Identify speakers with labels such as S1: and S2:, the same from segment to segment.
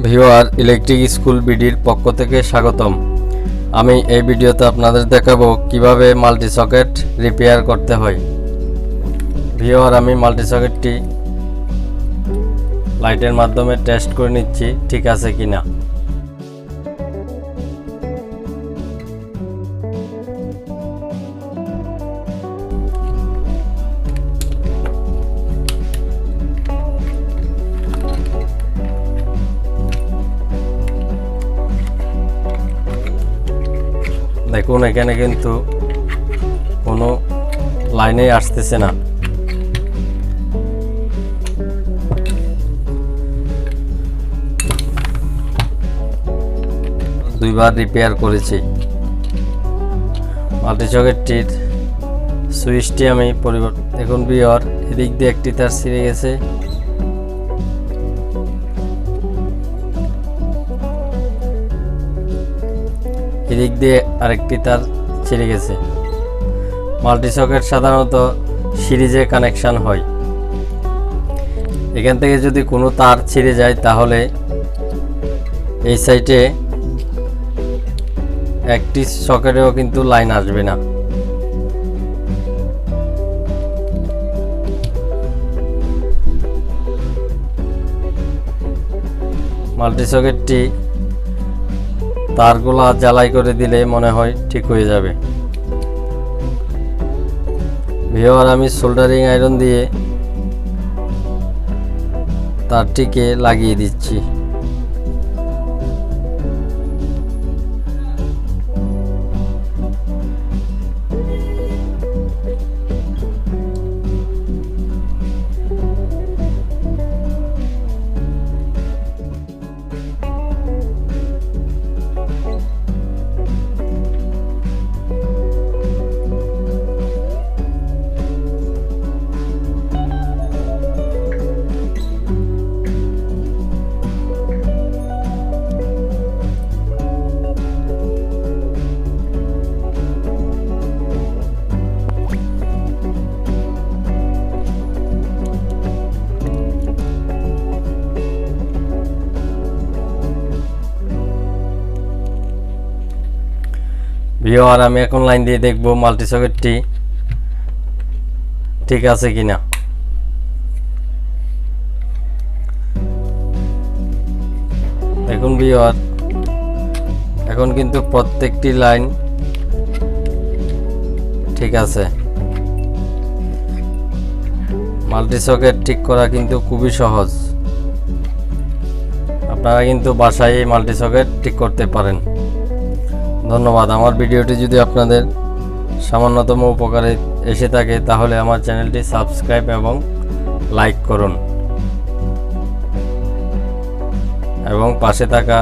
S1: Viewer electric school বিডির পক্ষ থেকে স্বাগতম। আমি এই ভিডিওতে আপনাদের দেখাবো কিভাবে মাল্টি সকেট রিপেয়ার করতে হয়। ভিউয়ার আমি মাল্টি সকেটটি লাইটের মাধ্যমে টেস্ট করে নিচ্ছি ঠিক আছে কিনা। দেখুন এখানে কিন্তু কোনো লাইনে আসতেছে না। দুইবার রিপেয়ার করেছি। মাল্টি সকেটটির সুইচটি আমি পরিবর্তন, দেখুন ভিউয়ার এদিক দিয়ে একটি তার ছিঁড়ে গেছে, এদিক দিয়ে আরেকটি তার ছিঁড়ে গেছে। মাল্টি সকেট সাধারণত সিরিজে কানেকশন হয়। এখান থেকে যদি কোনো তার ছিঁড়ে যায় তাহলে এই সাইডে একটি সকেটেও কিন্তু লাইন আসবে না। মাল্টি সকেটটি তারগুলা জ্বালাই করে দিলে মনে হয় ঠিক হয়ে যাবে। ভিউয়ার আমি সোল্ডারিং আয়রন দিয়ে তারটিকে লাগিয়ে দিচ্ছি। ভিউয়ার আমি এখন লাইন দিয়ে দেখব মাল্টি সকেটটি ঠিক আছে কিনা। দেখুন ভিউয়ার এখন কিন্তু প্রত্যেকটি লাইন ঠিক আছে। মাল্টি সকেট ঠিক করা কিন্তু খুবই সহজ। আপনারা কিন্তু বাসায় এই মাল্টি সকেট ঠিক করতে পারেন। ধন্যবাদ। আমার ভিডিওটি যদি আপনাদের সামান্যতম উপকারে এসে থাকে তাহলে আমার চ্যানেলটি সাবস্ক্রাইব এবং লাইক করুন এবং পাশে থাকা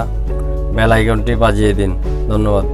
S1: বেল আইকনটি বাজিয়ে দিন। ধন্যবাদ।